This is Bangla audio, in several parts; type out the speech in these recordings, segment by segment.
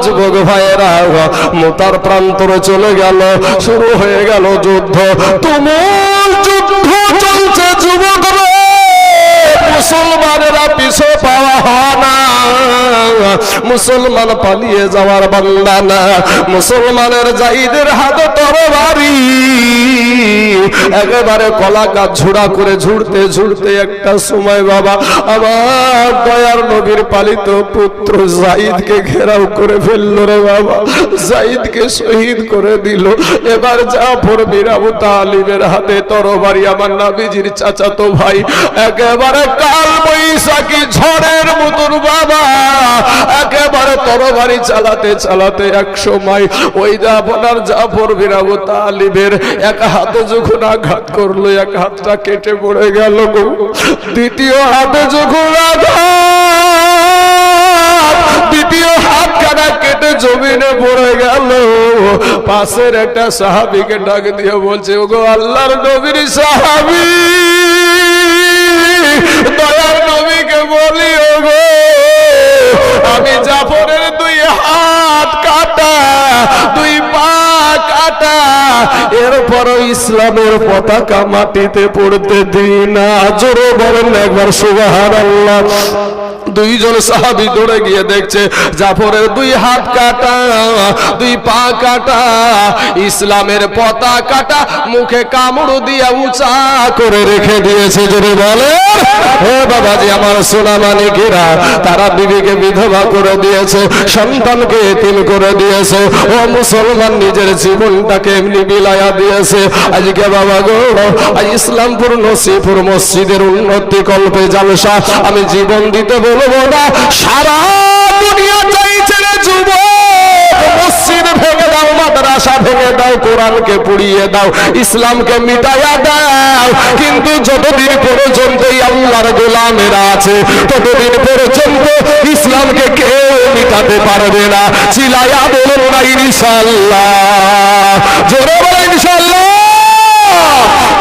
যুবক ভাইয়েরা, মুতার প্রান্তরে চলে গেল, শুরু হয়ে গেল যুদ্ধ, তুমুল যুদ্ধ চলছে যুবকরা। মুসলমানেরা পিছু পাওয়া হয় না, মুসলমান পালিয়ে যাওয়ার বান্দা না, মুসলমানের জাহিদের হাতে তরবারি, একেবারে কলা গাছ ঝুড়া করে ঝুড়তে ঝুড়তে একটা সময় বাবা আমার দয়ার নবীর পালিত পুত্র জাহিদকে ঘেরাও করে ফেললো রে বাবা, জাহিদকে শহীদ করে দিল। এবার জাফর বিন আবু তালিবের হাতে তরবারি, আমার নবীজির চাচাতো ভাই, একেবারে কাল বৈশাখী ঝড়ের মতন বাবা একেবারে তরবারি চালাতে চালাতে এক সময় ওই আপনার জাফর বিন আবু তালিবের এক হাতে যখন আঘাত করলো, এক হাতটা কেটে পড়ে গেল গো। দ্বিতীয় হাতে যখন আঘাত, দ্বিতীয় হাত কাটা কেটে জমিনে পড়ে গেল। পাশের একটা সাহাবীকে ডাক দিয়ে বলছে, ওগো আল্লাহর নবীর সাহাবী, দয়ার নবীকে বলি, ওগো আমি জাফরের দুই হাত কাটা, দুই পা কাটা, এরপরও ইসলামের পতাকা মাটিতে পড়তে দিই না। জোরে বলেন একবার সুবহানাল্লাহ। দুইজন সাহাবী দৌড়ে গিয়ে দেখছে জাফরের দুই হাত কাটা, দুই পা কাটা, ইসলামের পতাকাটা মুখে কামড় দিয়ে উঁচা করে রেখে দিয়েছে। জোরে বলে হে বাবাজি আমার সোনা মানিকেরা, তারা বিবিকে বিধবা করে দিয়েছে, সন্তানকে এতিম করে দিয়েছে, ও মুসলমান নিজের জীবনটাকে এমনি বিলায়া দিয়েছে। আজকে বাবা গো, আজ ইসলামপুর নসিপুর মসজিদের উন্নতি কল্পে জালসা আমি জীবন দিতে বলবো না, সারা দুনিয়া চাইছে রে যুবক, মসজিদ ভেঙে দাও, মাদ্রাসা ভেঙে দাও, কোরআনকে পুড়িয়ে দাও, ইসলামকে মিটাইয়া দাও, কিন্তু যতদিন পর্যন্ত আল্লাহর গোলামেরা আছে ততদিন পর্যন্ত ইসলামকে কেউ মিটাতে পারবে না। চিলাইয়া বলুন না ইনশাআল্লাহ, জোরে বলে ইনশাআল্লাহ।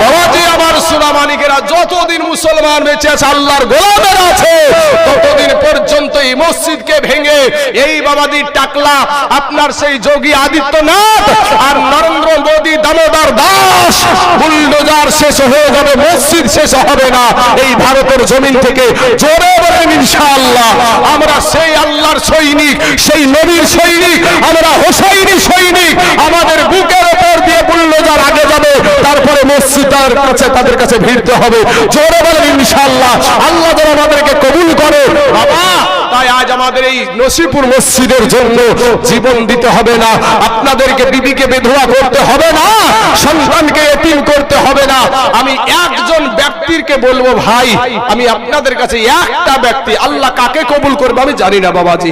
বাবাজি আমার সোনা মানিকেরা, যতদিন মুসলমান বেঁচে আছে, আল্লাহর গোলামেরা আছে, ততদিন পর্যন্ত এই মসজিদকে ভেঙে এই বাবাজি টাকলা আপনার সেই যোগী আদিত্যনাথ আর নরেন্দ্র মোদী দামোদর দাস বুলডোজার শেষ হয়ে যাবে, মসজিদ শেষ হবে না এই ভারতের জমিন থেকে। জোরে বলেন ইনশাআল্লাহ। আমরা সেই আল্লাহর সৈনিক, সেই নবীর সৈনিক, আমরা হোসাইনি সৈনিক, আমাদের বুকের উপর দিয়ে বুলডোজার আগে যাবে, তারপরে মসজিদের কাছে তাদের কাছে ভিড়তে হবে। জোরে বলেন ইনশাআল্লাহ। আল্লাহ যেন আমাদেরকে কবুল করে বাবা। তাই আজ আমাদের এই নসিপুর মসজিদের জন্য জীবন দিতে হবে না, আপনাদেরকে বিবিকে বিধবা করতে হবে না, সন্তানকে এতিম করতে হবে না। আমি একজন ব্যক্তিকে বলবো ভাই, আমি আপনাদের কাছে একটা ব্যক্তি, আল্লাহ কাকে কবুল করবে আমি জানি না বাবাজি,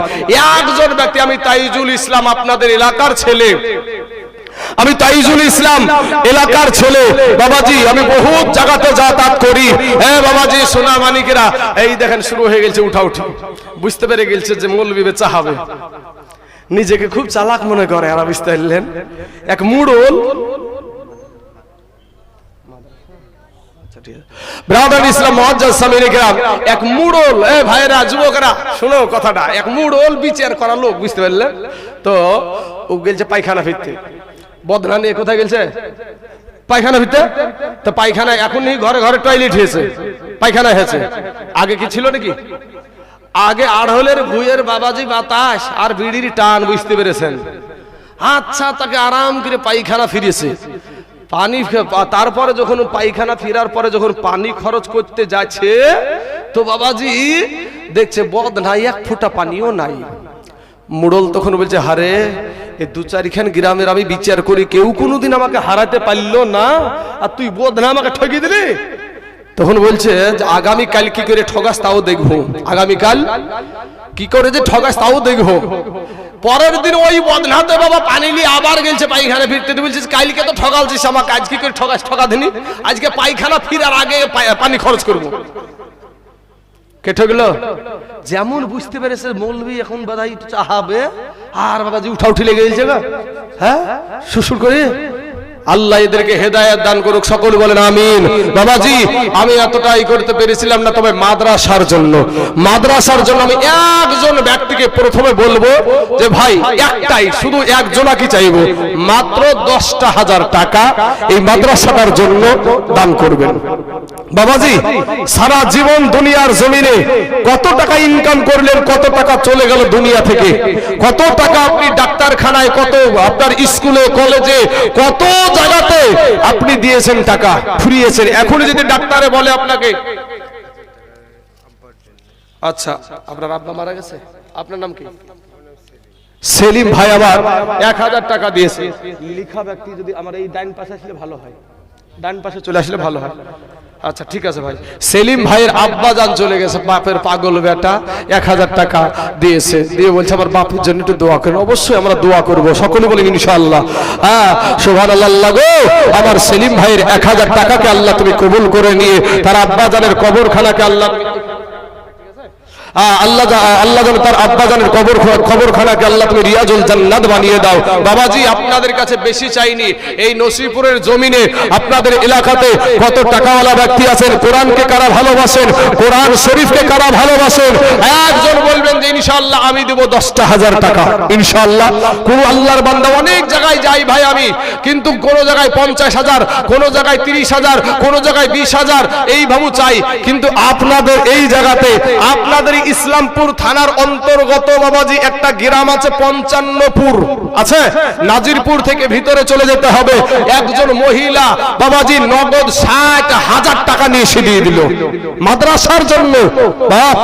একজন ব্যক্তি, আমি তাইজুল ইসলাম আপনাদের এলাকার ছেলে, আমি তাইজুল ইসলাম এলাকার ছেলে বাবাজি, আমি বহুত জায়গাতে যাতায়াত করি। হ্যাঁ বাবাজি সোনা মানিকেরা, এই দেখেন শুরু হয়ে গেছে উঠাউঠি, বুঝতে পেরে গেছে যে মৌলবি বেচা হবে, নিজেকে খুব চালাক মনে করে। আর বুঝতে পারলেন এক মুড়ল ব্রাদার ইসলাম মুআজ্জাজ সামিরি کرام, এক মুড়ল, এ ভাইরা যুবকরা শোনো কথাটা, এক মুড়ল বিচার করা লোক, বুঝতে পারলেন তো, ও গেলছে পায়খানা ফিরতে, বদনা নিয়ে কোথায় গেছে পায়খানা ফিরতে, তো পায়খানা এখনই ঘরে ঘরে টয়লেট হয়েছে, পায়খানা হয়েছে, আগে কি ছিল নাকি? আগে আড়হলের ভুঁয়ের বাবাজি বাতাস আর বিড়ির টান, বুঝতে পেরেছেন? আচ্ছা তাকে আরাম করে পায়খানা ফিরেছে, পানি, তারপরে যখন পায়খানা ফেরার পরে যখন পানি খরচ করতে যাচ্ছে তো বাবাজি দেখছে বদ নাই, এক ফোঁটা পানিও নাই। মুড়ল তখন বলছে, হারে এই দু চারিখান গ্রামের আমি বিচার করি, কেউ কোনোদিন আমাকে হারাতে পারলো না, আর তুই বোধ না আমাকে ঠকিয়ে দিলি। তখন বলছে যে আগামীকাল কি করে ঠগাস তাও দেখবো, আগামীকাল কি করে যে ঠগাস তাও দেখবো। পরের দিন ওই বদনাতে বাবা পানি নিয়ে আবার গেছে পায়খানা ফিরতে, বলছিস কালকে তো ঠগালছিস আমাকে, আজ কি করে ঠগাস ঠকা দিনি, আজকে পায়খানা ফিরার আগে পানি খরচ করবো। কে ঠকলো? যেমন বুঝতে পেরেছে মৌলবি এখন বাদাই চাহাবে, আর বাবাজি উঠা উঠি লেগে গেছে, হ্যাঁ সুসুর করে আল্লাহ এদেরকে হেদায়েত দান করুক, সকল বলেন আমিন। বাবাজি আমি এতটাই করতে পেরেছিলাম না, তবে মাদ্রাসার জন্য আমি একজন ব্যক্তিকে প্রথমে বলবো যে ভাই একটাই শুধু একজনাকে চাইবো, মাত্র 10,000 টাকা এই মাদ্রাসাটার জন্য দান করবেন। বাবাজি সারা জীবন দুনিয়ার জমিনে কত টাকা ইনকাম করলেন, কত টাকা চলে গেল দুনিয়া থেকে, কত টাকা আপনি ডাক্তারখানায়, কত আপনার স্কুলে কলেজে, কত জায়গাতে আপনি দিয়েছেন, টাকা ফুরিয়েছেন। এখন যদি ডাক্তারে বলে আপনাকে, আচ্ছা আপনার আব্বা মারা গেছে, আপনার নাম কি? সেলিম ভাই আবার 1000 টাকা দিয়েছে। লিখা ব্যক্তি যদি আমার এই ডান পাশে আসলে ভালো হয়, ডান পাশে চলে আসলে ভালো হয়। আচ্ছা ঠিক আছে ভাই, সেলিম ভাইয়ের আব্বা জান চলে গেছে, বাপের পাগল বেটা 1000 টাকা দিয়েছে, দিয়ে বলছে আমার বাপের জন্য একটু দোয়া করেন। অবশ্যই আমরা দোয়া করব, সকলে বলেন ইনশাআল্লাহ। হ্যাঁ সুবহানাল্লাহ গো, আমার সেলিম ভাইয়ের 1000 টাকাকে আল্লাহ তুমি কবুল করে নিয়ে তার আব্বা জানের কবরখানাকে আল্লাহ আল্লাহ যেন তার আব্বা জানের কবরখানাকে আল্লাহ তুমি রিয়াজুল জান্নাত বানিয়ে দাও। বাবাজি আপনাদের কাছে বেশি চাইনি, এই নসিপুরের জমিনে আপনাদের এলাকাতে কত টাকাওয়ালা ব্যক্তি আছেন, কোরআনকে কারা ভালোবাসেন, কোরআন শরীফকে কারা ভালোবাসেন, একজন বলবেন যে ইনশাআল্লাহ আমি দেব 10,000 টাকা ইনশাআল্লাহ। কোন আল্লাহর বান্দা, অনেক জায়গায় যাই ভাই আমি, কিন্তু কোন জায়গায় 50,000, কোন জায়গায় 30,000, কোন জায়গায় 20,000 এই ভাবু চাই, কিন্তু আপনাদের এই জায়গাতে আপনাদের ইসলামপুর থানার অন্তর্গত বাবাজি একটা গ্রাম আছে 55পুর আছে, নাজিরপুর থেকে ভিতরে চলে যেতে হবে। একজন মহিলা বাবাজি নগদ 60,000 টাকা নিয়ে এসে দিয়ে দিল মাদ্রাসার জন্য। বাপ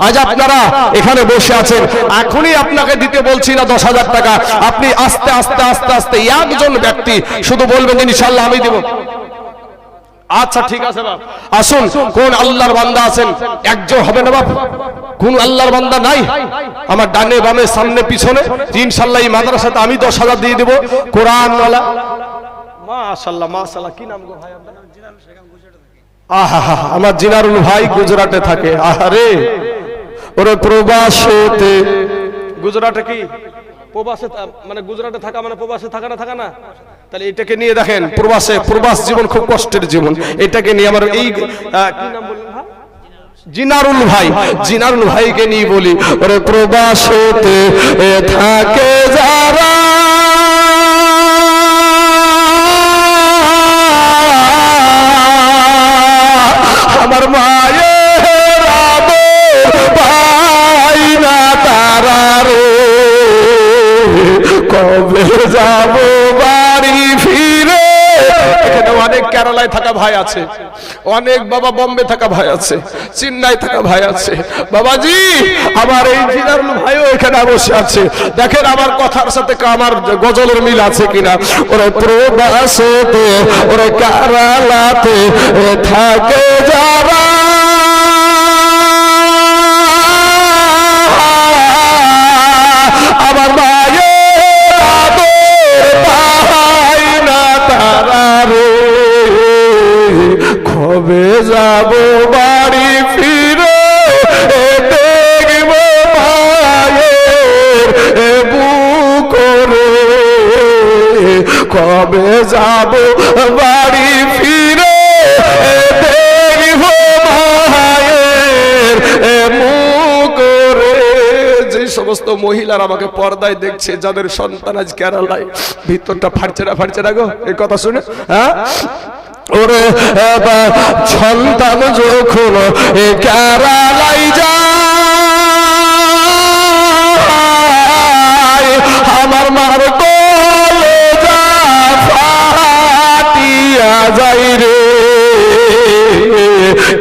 আজ আপনারা এখানে বসে আছেন, এখনই আপনাকে দিতে বলছি না 10,000 টাকা, আপনি আস্তে আস্তে আস্তে আস্তে একজন ব্যক্তি শুধু বলবেন ইনশাআল্লাহ আমি দেব। আচ্ছা ঠিক আছে বাপ, আসুন কোন আল্লাহর বান্দা আছেন, একজন হবে না বাপ? কোন আল্লাহর বান্দা নাই আমার ডানে বামে সামনে পিছনে? ইনশাআল্লাহ এই মাদ্রাসাতে আমি 10,000 দিয়ে দেব কোরআনওয়ালা। মাশাআল্লাহ মাশাআল্লাহ, কি নাম গো ভাই আপনার? আহা আমার জিনারুল ভাই গুজরাটে থাকে। আরে ওরে প্রবাসেতে, গুজরাটে কি প্রবাসে, মানে গুজরাটে থাকা মানে প্রবাসে থাকা না? তাহলে এটাকে নিয়ে দেখেন, প্রবাস জীবন খুব কষ্টের জীবন। এটাকে নিয়ে আমার এই কি নাম বললেন ভাই? জিনারুল ভাইকে নিয়ে বলি, ওরে প্রবাসেতে থাকে যারা আমার মায়ের পাই না তারা রে, কবে যাব বাড়ি ফিরে। এখানে অনেক কেরালায় থাকা ভাই আছে, অনেক বাবা বোম্বে থাকা ভাই আছে, চেন্নাই থাকা ভাই আছে। বাবাজি আমার এই জিনারুল ভাইও এখানে বসে আছে, দেখেন আমার কথার সাথে আমার গজলের মিল আছে কিনা। ওরে প্রবাসেতে ওরে কেরালাতে থাকে যারা আমার কবে যাব বাড়ি ফিরে, দেখব মায়ের বুকরে, কবে যাব বাড়ি ফিরে, দেখব মায়ের মুখরে। যে সমস্ত মহিলারা আমাকে পর্দায় দেখছে, যাদের সন্তান আজ কেরালায়, ভিতরটা ফাটছে না গো এই কথা শুনে। হ্যাঁ ওরে সন্তান যখন কেরালাই যায়, আমার মার কলেজা ফাটিয়া যাই রে,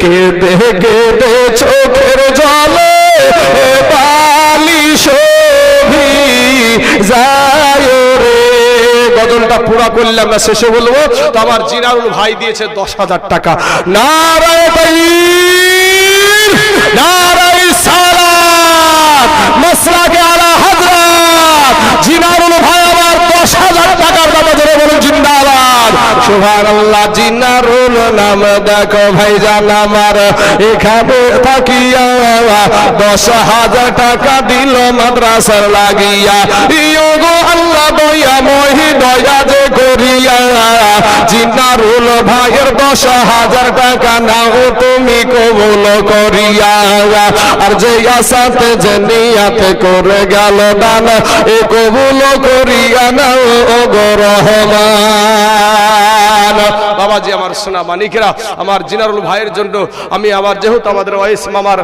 কেঁদে কেঁদে চোখের জলে বালিশ যায় রে। গজলটা পুরা করলাম না, শেষে বলবো তো আমার জিনারুল ভাই দিয়েছে 10,000 টাকা। নারায়ে তাকবীর, নারায়ে সালাত, মাসলাকে আলা হযরত জিনারুল ভাই আবার 10,000 টাকার দামে ধরে বলুন জিন্দাবাদ সুবহানাল্লাহ। জিনারুল নাম দেখো ভাইজান আমার, এখানে থাকিয়া 10,000 টাকা দিল মাদ্রাসার লাগিয়া। ইয়ো গো আল্লাহ দয়াময় দয়া যে করিয়া জিনারুল ভাইয়ের 10,000 টাকা নাও তুমি কবুল করিয়া। আর যে আশাতে যে নিয়াতে করে গেল দান এ কবুল করিয়া নাও ও গো রহমান। বাবাজি আমার সোনা মানিকেরা, আমার জিনারুল ভাইয়ের জন্য আমি আমার যেহেতু আমাদের ওয়াইস মামার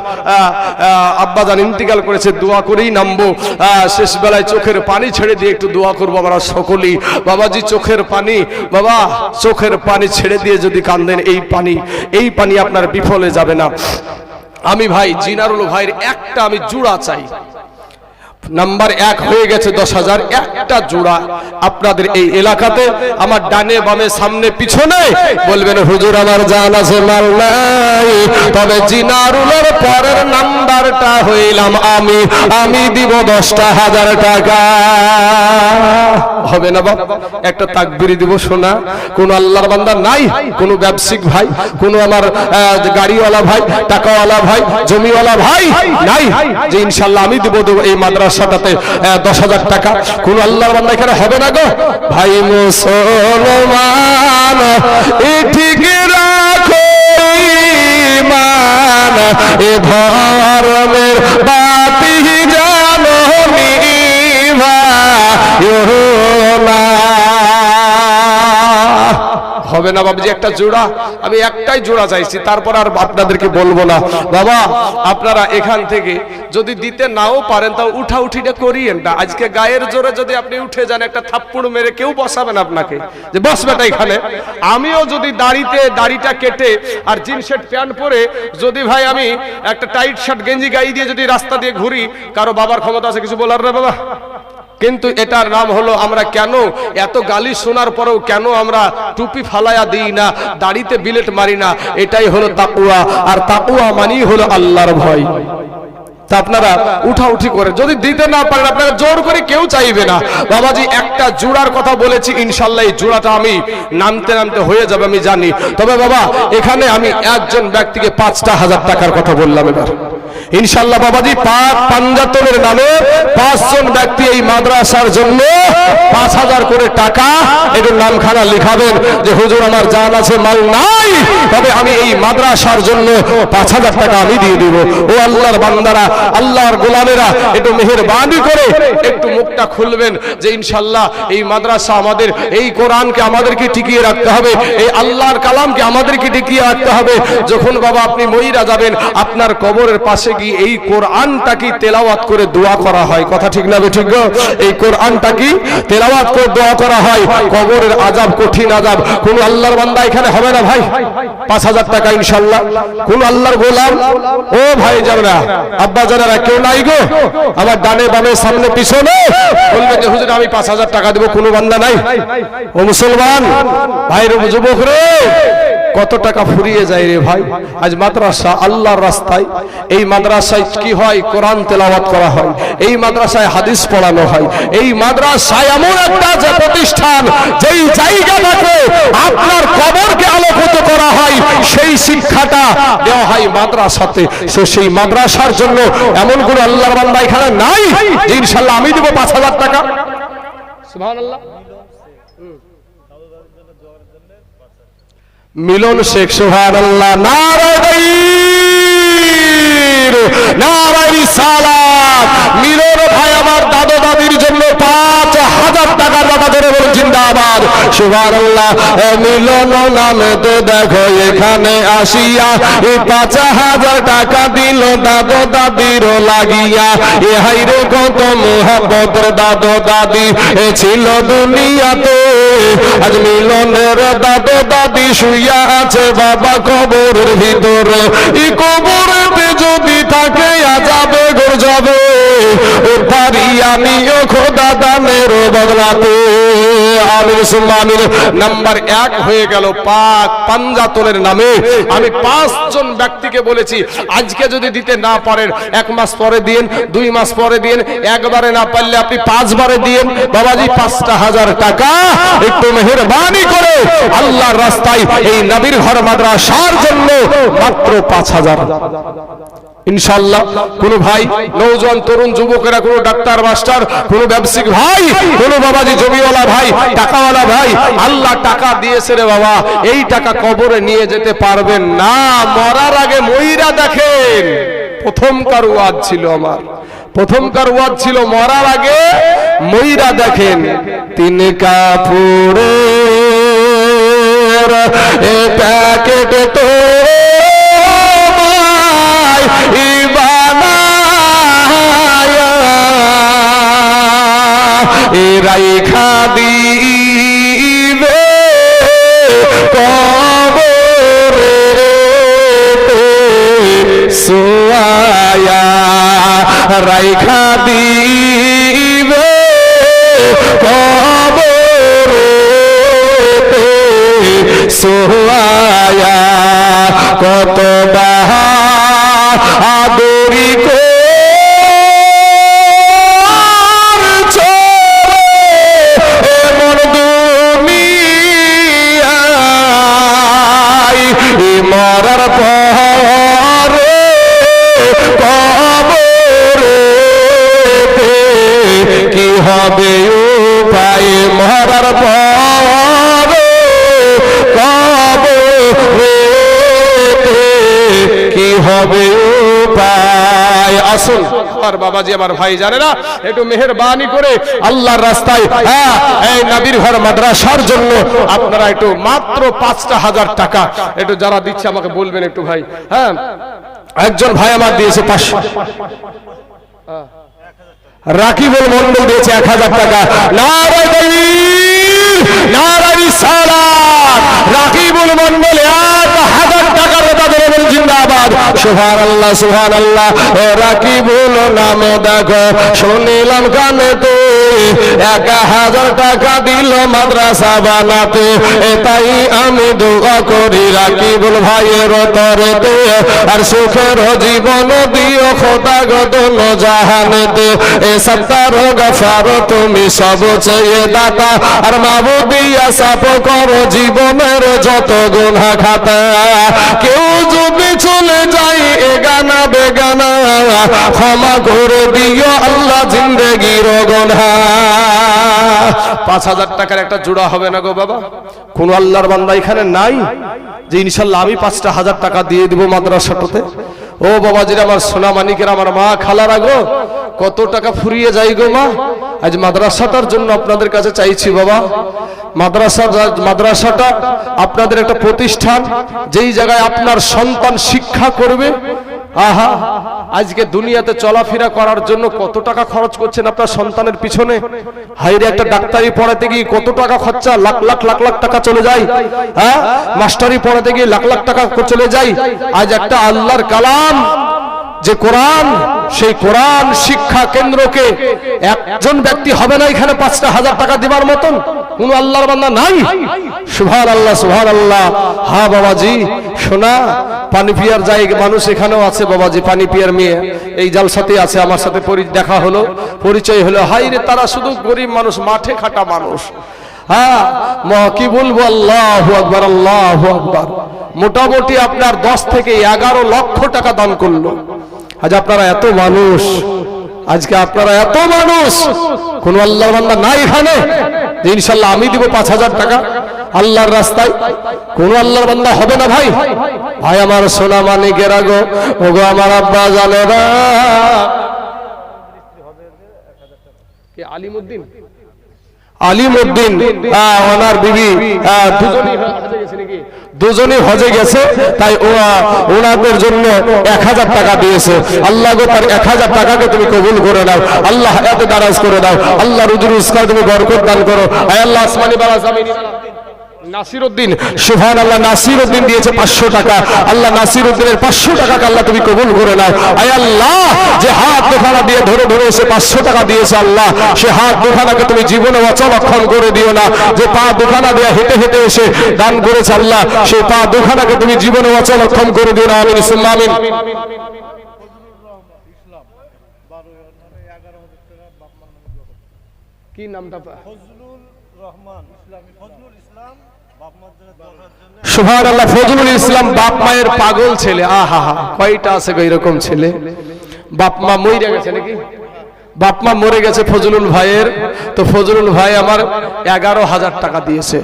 আব্বাজান ইন্তিকাল করেছে, দোয়া করেই নামবো। শেষ বেলায় চোখের পানি ছেড়ে দিয়ে একটু দোয়া করবো আমরা সকলেই। বাবাজি চোখের পানি, বাবা চোখের পানি ছেড়ে দিয়ে যদি কান্দেন এই পানি আপনার বিফলে যাবে না। আমি ভাই জিনারুল ভাইয়ের একটা আমি জোড়া চাই। নাম্বার 1 হয়ে গেছে 10,000, একটা জোড়া আপনাদের এই এলাকাতে আমার ডানে বামে সামনে পিছনে বলবেন হুজুর আমার জান আছে মাল নাই, তবে জিনারুলের পরের নাম্বারটা হইলাম আমি দিব 10,000 টাকা। হবে না বাবা? একটা তাকবীর দিব শোনা। কোন আল্লাহর বান্দা নাই, কোন ব্যবসায়িক ভাই, কোন আমার গাড়িওয়ালা ভাই, টাকাওয়ালা ভাই, জমিওয়ালা ভাই নাই যে ইনশাআল্লাহ আমি দিব এই মাদ্রাসাটাতে 10,000 টাকা? কোন আল্লাহর বান্দা এখানে হবে না গো? ভাই মুসলমান ঠিক রাখো ঈমান, এ ধর্মের বাতি জানো নিভা হবে না বাবুজি? একটা জোড়া, আমি একটাই জোড়া চাইছি, তারপর আর আপনাদেরকে বলবো না। বাবা আপনারা এখান থেকে যদি দিতে নাও পারেন তাও উঠাউঠিটা করিয়েন না। আজকে গায়ের জোরে যদি আপনি উঠে যান একটা থাপ্পড় মেরে কেউ বসাবেন আপনাকে যে বস বেটা এখানে। আমিও যদি দাড়িটা কেটে আর জিন্স শার্ট প্যান্ট পরে যদি ভাই আমি একটা টাইট শার্ট গেঞ্জি গায়ে দিয়ে যদি রাস্তা দিয়ে ঘুরি, কারো বাবার ক্ষমতা আছে কিছু বলার না বাবা? কিন্তু এটার নাম হলো আমরা কেন এত গালি শোনার পরেও কেন আমরা টুপি ফালায়া দিই না, দাড়িতে বিলেট মারি না? এটাই হলো তাকওয়া। আর তাকওয়া মানেই হলো আল্লাহর ভয়। তা আপনারা উঠাউঠি করে যদি দিতে না পারেন আপনারা জোর করে কেউ চাইবে না। বাবাজি একটা জোড়ার কথা বলেছি, ইনশাআল্লাহ এই জোড়াটা আমি নামতে নামতে হয়ে যাবে আমি জানি। তবে বাবা এখানে আমি একজন ব্যক্তিকে 5,000 টাকার কথা বললাম এবার ইনশাআল্লাহ। বাবাজি পাঞ্জাতনের নামে 5 জন ব্যক্তি এই মাদ্রাসার জন্য 5,000 করে টাকা একটু নামখানা লিখাবেন যে হুজুর আমার জান আছে মাল নাই, তবে আমি এই মাদ্রাসার জন্য 5,000 টাকা আমি দিয়ে দিব। ও আল্লাহর বান্দারা, আল্লাহর গোলামেরা, একটু মেহেরবানি করে একটু মুখটা খুলবেন যে ইনশাআল্লাহ এই মাদ্রাসা আমাদের, এই কোরআনকে আমাদেরকে টিকিয়ে রাখতে হবে, এই আল্লাহর কালামকে আমাদেরকে টিকিয়ে রাখতে হবে। যখন বাবা আপনি মইরা যাবেন আপনার কবরের পাশে গিয়ে এই কোরআনটা কি তেলাওয়াত করে দোয়া করা হয়, কথা ঠিক না ঠিক? এই কোরআনটা কি তেলাওয়াত করে দোয়া করা হয়। কবরের আযাব কঠিন আযাব। কোন আল্লাহর বান্দা এখানে হবে না ভাই? 5,000 টাকা ইনশাআল্লাহ। কোন আল্লাহর গোলাম? ও ভাই জানেরা, আব্বা জানেরা, কেউ নাই গো? আমার ডানে বামে সামনে পিছনে বলবেন যে হুজুর আমি 5,000 টাকা দেব, কোনো বান্দা নাই? ও মুসলমান ভাইর যুবক রে, কত টাকা ফুরিয়ে যায় রে ভাই। আজ মাদ্রাসা আল্লাহর রাস্তায়, এই মাদ্রাসায় কি হয়? কোরআন তেলাওয়াত করা হয়, এই মাদ্রাসায় হাদিস পড়ানো হয়, এই মাদ্রাসায় এমন একটা যে প্রতিষ্ঠান যেই জায়গাটাকে আপনার কবরকে আলোকিত করা হয়, সেই শিক্ষাটা দেওয়া হয় মাদ্রাসাতে। সেই মাদ্রাসার জন্য এমন কোন আল্লাহর বান্দা এখানে নাই যে ইনশাআল্লাহ আমি দেব 5,000 টাকা? সুবহানাল্লাহ। মিলন শেখ সুবহানাল্লাহ। নারায়ে রিসালাত। মিলন ভাই আমার দাদা দাদির জন্য 5,000 টাকা দাদা ধরে বলুন জিন্দাবাদ সুবহানাল্লাহ। মিলন নামে তো দেখো এখানে আসিয়া এই 5,000 টাকা দিল দাদা দাদির লাগিয়া। এ হাইরে কত মোহাব্বতের দাদা দাদি ছিল দুনিয়াতে, আজ মিলনের দাদা দাদি শুইয়া আছে বাবা কবরের ভিতরে। এই কবরেতে যদি থাকে আযাবে গর্জবে, ও পারি আমিও খোদা দানের বদলাতে। আমিন সুম্মা আমিন। নাম্বার 1 হয়ে গেল পাঞ্জাতনের নামে আমি 5 জন ব্যক্তিকে বলেছি আজকে যদি দিতে না পারেন 1 মাস পরে দিন, 2 মাস পরে দিন, একবারে না পারলে আপনি 5 বারে দিন। বাবাজি 5,000 টাকা একটু মেহেরবানি করে আল্লাহর রাস্তায় এই নবীর ঘর মাদ্রাসার জন্য মাত্র 5,000। ইনশাআল্লাহ কোন ভাই নওজোয়ান তরুণ যুবকেরা, কোন ডাক্তার মাস্টার, কোন ব্যবসায়িক ভাই, কোন বাবাজি জমিওয়ালা ভাই, টাকাওয়ালা ভাই, আল্লাহ টাকা দিয়েছে রে বাবা, এই টাকা কবরে নিয়ে যেতে পারবেন না, মরার আগে মইরা দেখেন। প্রথমকার ওয়াজ ছিল আমার, প্রথমকার ওয়াজ ছিল মরার আগে মইরা দেখেন। তিন কাপড়ে এ প্যাকেট তো রাইখা দিবে কবরে সোয়া, রাইখা দিবে কবরে সোয়া, কত আদরি মরার পরে কবরে কি হবে উপায়, মরার পরে কবরে কি হবে উপায়। আসুন আর বাবাজি আমার ভাই জানে না, একটু মেহেরবানি করে আল্লাহর রাস্তায় এই নবীর ঘর মাদ্রাসার জন্য আপনারা একটু মাত্র 5,000 টাকা একটু যারা দিচ্ছে আমাকে বলবেন একটু ভাই। হ্যাঁ, একজন ভাই আমার দিয়েছে 500, রাকিবুল মন্ডল দিয়েছে 1000 টাকা। নারায়ে তাকবীর, নারায়ে রিসালাত। রাকিবুল মন্ডল 1000 টাকার কথা ধরে বলেন জিন্দাবাদ। সুবহানাল্লাহ সুবহানাল্লাহ। রাকিবুল নামে দেখো শুনিলাম কানে তো 1000 টাকা দিল মাদ্রাসা বানাতে, তাই আমি দোয়া করি রাকিবুল ভাইয়ের তরেতে আর সুখের জীবন দিও খোদা গো দোনো জাহানেতে। এ সত্তার গফার তুমি সব চেয়ে দাতা, আর মাবুদিয়া সাফ করো জীবনের যত গুনাহ খাতা। কেউ যদি চলে যায় এগানা বেগানা, ক্ষমা করে দিও আল্লাহ জিন্দেগির গুনাহ। 5,000 টাকার একটা জোড়া হবে না গো বাবা? কোন আল্লাহর বান্দা এখানে নাই যে ইনশাল্লাহ আমি 5,000 টাকা দিয়ে দিব মাদ্রাসাটাতে? ও বাবাজিরা, আমার সোনা মানিকের, আমার মা খালারা গো, কত টাকা ফুরিয়ে যাই গো মা। আজ মাদ্রাসাটার জন্য আপনাদের কাছে চাইছি বাবা, মাদ্রাসাটা আপনাদের একটা প্রতিষ্ঠান, যেই জায়গায় আপনার সন্তান শিক্ষা করবে। আহা, আজকে দুনিয়াতে চলাফেরা করার জন্য কত টাকা খরচ করছেন আপনার সন্তানের পিছনে। হাইরে, একটা ডাক্তারি পড়াতে গিয়ে কত টাকা খরচা, লাখ লাখ লাখ লাখ টাকা চলে যায়। হ্যাঁ, মাস্টারি পড়াতে গিয়ে লাখ লাখ টাকা চলে যায়। আজ একটা আল্লাহর কালাম যে কোরআন, সেই কোরআন শিক্ষা কেন্দ্রকে একজন ব্যক্তি হবে না এখানে 5,000 টাকা দেবার মতন? কোন আল্লাহর বান্দা নাই? সুবহানাল্লাহ সুবহানাল্লাহ। হ্যাঁ বাবাজি, শোনা পানিপিয়ার জায়গা মানুষ এখানেও আছে বাবাজি, পানিপিয়ার মেয়ে এই জালসাতে আছে, আমার সাথে দেখা হলো, পরিচয় হলো। হাইরে, তারা শুধু গরিব মানুষ, মাঠে খাটা মানুষ। হ্যাঁ, কি বলবো, আল্লাহু আকবার আল্লাহু আকবার। মোটামুটি আপনার 10 থেকে 11 লক্ষ টাকা দান করলো। আজ আপনারা এত মানুষ, আজকে আপনারা এত মানুষ, কোন আল্লাহর বান্দা নাই এখানে যে ইনশাআল্লাহ আমি দিব 5,000 টাকা আল্লাহর রাস্তায়? কোন আল্লাহর বান্দা হবে না ভাই? ভাই আমার সোনা মানিকেরা গো, ওগো আমার আব্বা জানেরা, কে আলিমউদ্দিন, আলিমউদ্দিন ওনার বিবি দুজনই হজে গেছে, তাই ওনাদের জন্য 1000 টাকা দিয়েছে। আল্লাহ গো, তার 1000 টাকাকে তুমি কবুল করে নাও, আল্লাহ হায়াতে দারাজ করে দাও, আল্লাহ রুজি রুজগার তুমি বরকত দান করো। আয় আল্লাহ আসমানি বালা জামিনি। নাসিরউদ্দিন, সুবহানাল্লাহ, নাসিরউদ্দিন দিয়েছে 500 টাকা। আল্লাহ নাসিরউদ্দিনের 500 টাকাকে আল্লাহ তুমি কবুল করে নাও। আয় আল্লাহ, যে হাত দুখানা দিয়ে ধরে ধরে এসে 500 টাকা দিয়েছে, আল্লাহ সে হাত দুখানাকে তুমি জীবনে অচল অক্ষণ করে দিও না। যে পা দুখানা দিয়ে হেঁটে হেঁটে এসে দান করেছে, আল্লাহ সেই পা দুখানাকে তুমি জীবনে অচল অক্ষণ করে দিও না। আমিন সুম্মা আমিন। কি নামটা? ফজলুর রহমান ইসলামী, ফজলুল ইসলাম সুবহানাল্লাহ। ফজলুল ইসলাম বাপ মায়ের পাগল ছেলে। আহা হা, কয়টা আছে এরকম ছেলে? বাপ মা মরে গেছে নাকি? বাপ মা মরে গেছে ফজলুল ভাইয়ের। তো ফজলুল ভাই আমার 11,000 টাকা দিয়েছে।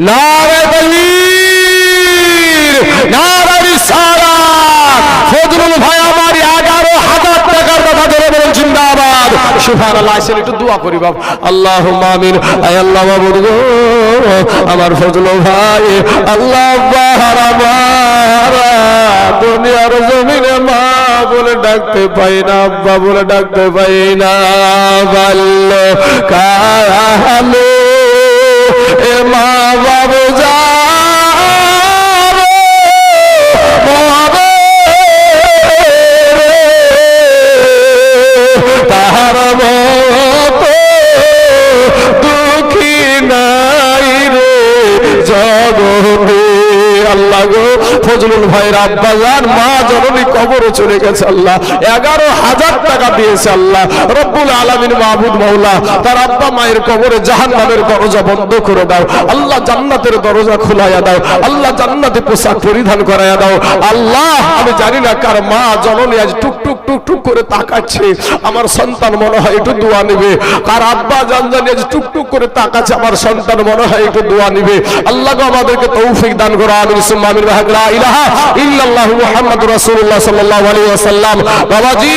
নারে তাকবীর, নারে রিসালাত। ফজলুল ভাই আমার 11,000 টাকার কথা ধরে বলেন জিন্দাবাদ। সুবহানাল্লাহ। আসেন একটু দোয়া করি বাপ। আল্লাহুম্মা আমিন। আয় আল্লাহ মাবুদ গো, আমার ফজলুল ভাই আল্লাহ দুনিয়ার জমিনে মা বলে ডাকতে পাই না, আব্বা বলে ডাকতে পাই না। বাল্য কালে এ মা বাবু যা তাহার মতো দুঃখী নাই রে জগতে। আল্লাহ গো, ফজলুল ভাইয়ের আব্বা জান মা জননী কবরে চলে গেছে। আল্লাহ 11,000 টাকা দিয়েছে। আল্লাহ রব্বুল আলামিন মাহবুদ মাওলা তার আব্বা মায়ের কবরে জাহান্নামের দরজা বন্ধ করে দাও। আল্লাহ জান্নাতের দরজা খোলাইয়া দাও। আল্লাহ জান্নাতে পোশাক পরিধান করাইয়া দাও। আল্লাহ আমি জানি না কার মা জননী আজ টুক টুক টুক টুক করে তাকাচ্ছে, আমার সন্তান মনে হয় একটু দোয়া নেবে। কার আব্বা জান জানি আজ টুক টুক করে তাকাচ্ছে, আমার সন্তান মনে হয় একটু দোয়া নেবে। আল্লাহ গো আমাদেরকে তৌফিক দান করো। আমিন সুম্মা আমিন। লা ইলাহা ইল্লাল্লাহু মুহাম্মাদুর রাসূলুল্লাহ সাল্লাল্লাহু আলাইহি ওয়াসাল্লাম। বাবাজি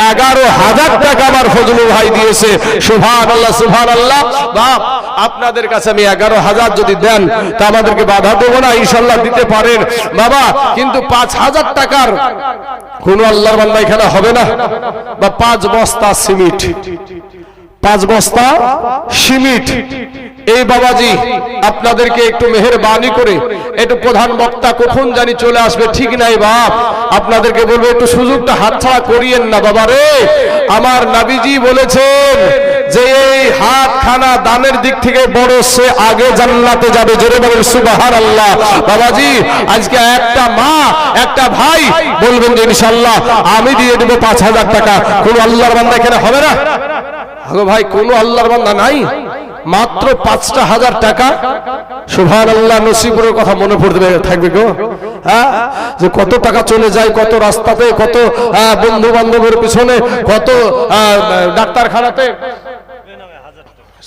11,000 টাকা আমার ফজলুল ভাই দিয়েছে। সুবহানাল্লাহ সুবহানাল্লাহ। বাপ আপনাদের কাছে আমি 11,000 যদি দেন তা আমাদেরকে বাধা দেব না, ইনশাআল্লাহ দিতে পারেন বাবা। কিন্তু 5,000 টাকার কোন আল্লাহর বান্দা এখানে হবে না। বা 5 বস্তা সিমেন্ট, 5 বস্তা সিমেন্ট। এই বাবাজি আপনাদেরকে একটু মেহেরবানি করে, একটু প্রধান বক্তা কখন জানি চলে আসবে ঠিক নাই বাপ, আপনাদেরকে বলবো একটু সুযোগটা হাতছাড়া করিয়েন না বাবা রে। আমার নবীজি বলেছেন যে এই হাতখানা দানের দিক থেকে বড়, সে আগে জান্নাতে যাবে। জোরে বলেন সুবহানাল্লাহ। বাবাজি আজকে একটা মা একটা ভাই বলবেন যে ইনশাআল্লাহ আমি দিয়ে দেব 5,000 টাকা, কোন আল্লাহর বান্দা এখানে হবে না? আগো ভাই কোন আল্লাহর বান্দা নাই? মাত্র 5,000 টাকা। সুবহানাল্লাহ। নসিপুরের কথা মনে পড়তে থাকবে গো, হ্যাঁ, যে কত টাকা চলে যায়, কত রাস্তাতে, কত বন্ধু বান্ধবের পিছনে, কত ডাক্তারখানাতে।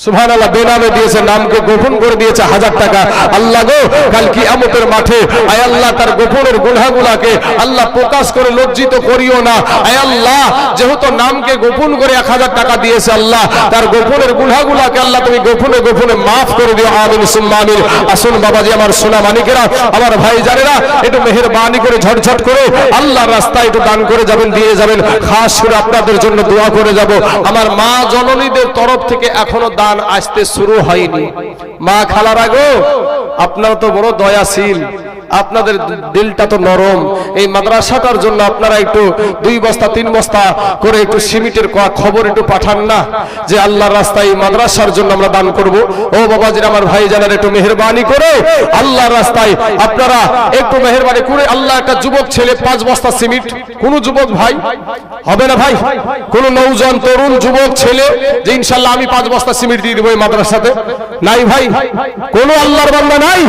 সুবহানাল্লাহ। বেনামে দিয়েছে, নামকে গোপন করে দিয়েছে 1000 টাকা। আল্লাহ গো কাল কিয়ামতের মাঠে আয় আল্লাহ তার গোপনের গুনাহগুলোকে আল্লাহ প্রকাশ করে লজ্জিত করিও না। আয় আল্লাহ যেহেতু নামকে গোপন করে 1000 টাকা দিয়েছে, আল্লাহ তার গোপনের গুনাহগুলোকে আল্লাহ তুমি গোপনে গোপনে মাফ করে দিও। আমিন সুম্মা আমিন। আসুন বাবাজি আমার সোনা মানিকেরা, আমার ভাই জানেরা, একটু মেহেরবানি করে ঝটঝট করে আল্লাহর রাস্তায় একটু দান করে যাবেন, দিয়ে যাবেন। খাস করে আপনাদের জন্য দোয়া করে যাব। আমার মা জননীদের তরফ থেকে এখনো দান আসতে শুরু হয়নি। মা খালারা গো, আপনারা তো বড় দয়াশীল, আপনাদের দিলটা তো নরম। এই মাদ্রাসাটার জন্য আপনারা একটু 2 বস্তা 3 বস্তা করে একটু সিমেন্টের খবর একটু পাঠান না, যে আল্লাহর রাস্তায় মাদ্রাসার জন্য আমরা দান করব। ও বাবাজির আমার ভাই জানার একটু মেহেরবানি করে আল্লাহর রাস্তায় আপনারা একটু মেহেরবানি করে। আল্লাহ একটা যুবক ছেলে 5 বস্তা সিমেন্ট, কোন যুবক ভাই হবে না ভাই? কোন নওজোয়ান তরুণ যুবক ছেলে যে ইনশাআল্লাহ আমি 5 বস্তা সিমেন্ট দিয়ে দেব এই মাদ্রাসাতে? নাই ভাই, কোন আল্লাহর বান্দা নাই।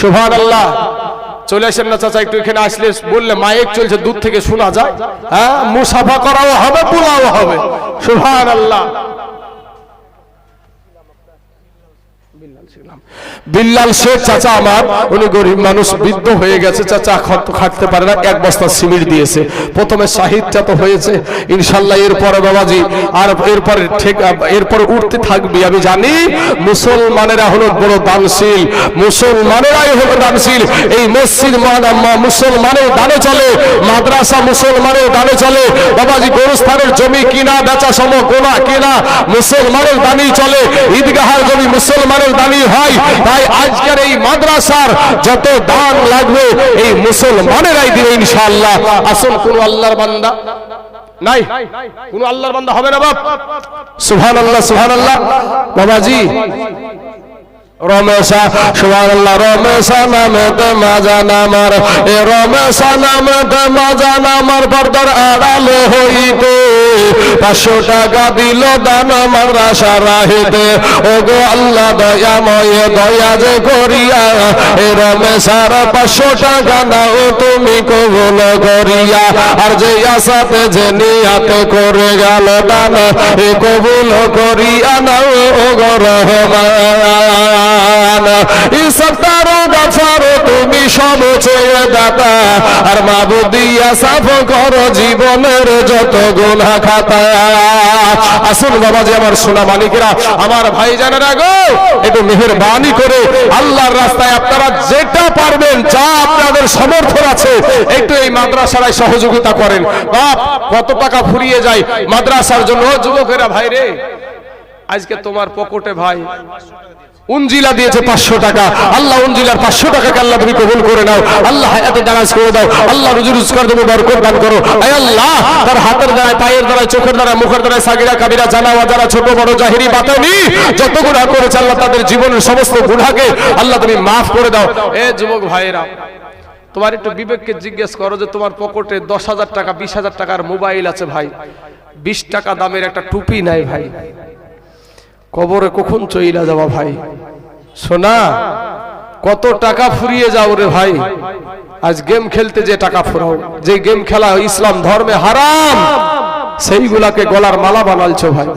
সুবহানাল্লাহ। চলে আসেন না চাচা, একটু এখানে আসলে বললে মাইক চলছে দূর থেকে শোনা যায়। হ্যাঁ, মুসাফা করাও হবে, পোলাও হবে। সুবহানাল্লাহ। বিল্লাল শেখ চাচা আমার, উনি গরিব মানুষ, বৃদ্ধ হয়ে গেছে, চাচা খাটতে পারে না, 1 বস্তা সিমেন্ট দিয়েছে। প্রথমে সাহিত্যা তো হয়েছে, ইনশাআল্লাহ এরপরে বাবাজি আর এরপরে উঠতে থাকবি। আমি জানি মুসলমানেরা হলো বড় দানশীল, মুসলমানেরাই হলো দানশীল। এই মসজিদ মুসলমানের দানে চলে, মাদ্রাসা মুসলমানের দানে চলে, বাবাজি গোরস্থানের জমি কিনা বেচা সম কেনা মুসলমানের দানেই চলে, ঈদগাহের জমি মুসলমানের দানই হয়। তাই আজকের এই মাদ্রাসার যত দান লাগবে এই মুসলমানেরাই দিবে ইনশাআল্লাহ। আসুন, কোন আল্লাহর বান্দা নাই, কোন আল্লাহর বান্দা হবে না বাপ। সুবহানাল্লাহ সুবহানাল্লাহ। বাবাজি রমেশা সুবহানাল্লাহ রমেশা নামেতে মাজা নামার এ রমেশা নামেতে মাজা নামার পর্দার আড়াল হইতে 500 টাকা দিল দান মাদ্রাসা রাহিতে ওগো আল্লাহ দয়াময় দয়া যে করিয়া এ রমেশার 500 টাকা নাও তুমি কবুল করিয়া আর যে আশাতে যে নিয়াতে করে গেল দান এ কবুল করিয়া নাও ওগো রহমান ইসতারো গাফারো তুমি সব চেয়ে দাতা আর মাবুদিয়া সাফ করো জীবনের যত গুনাহ খাতা আসুন বাবাজি আমার সোনা মানিকেরা আমার ভাইজানেরা গো একটু মেহেরবানি করে আল্লাহর রাস্তায় আপনারা যেটা পারবেন যা আপনাদের সামর্থ্য আছে একটু এই মাদ্রাসায় সহযোগিতা করেন বাপ কত টাকা ফুরিয়ে যায় মাদ্রাসার জন্য যুবকেরা ভাই রে আজকে তোমার পকেটে ভাই উনজিলা দিয়েছে 500 টাকা আল্লাহ উনজিলার 500 টাকাকে আল্লাহ তুমি কবুল করে নাও আল্লাহ হায়াতে দারাজ করে দাও আল্লাহ রুজি রোজগার দেবে বরকত দান করো আয় আল্লাহ তার হাতের দ্বারা পায়ের দ্বারা চোখের দ্বারা মুখের দ্বারা সাগিরা কাবিরা জানা ওয়াজারা ছোট বড় জাহিরি বাতানি যত গুনাহ করেছে আল্লাহ তাদের জীবনের সমস্ত গুনাহকে আল্লাহ তুমি maaf করে দাও এ যুবক ভাইরা তোমার একটু বিবেককে জিজ্ঞেস করো যে তোমার পকেটে 10,000 টাকা 20,000 টাকার মোবাইল আছে ভাই 20 টাকা দামের একটা টুপি নাই ভাই কবরে কখন চইলা যাওয়া ভাই সোনা কত টাকা ফুরিয়ে যাও রে ভাই আজ গেম খেলতে যে টাকা ফুরাও যে গেম খেলা ইসলাম ধর্মে হারাম সেইগুলাকে গলার মালা বানালছো ভাই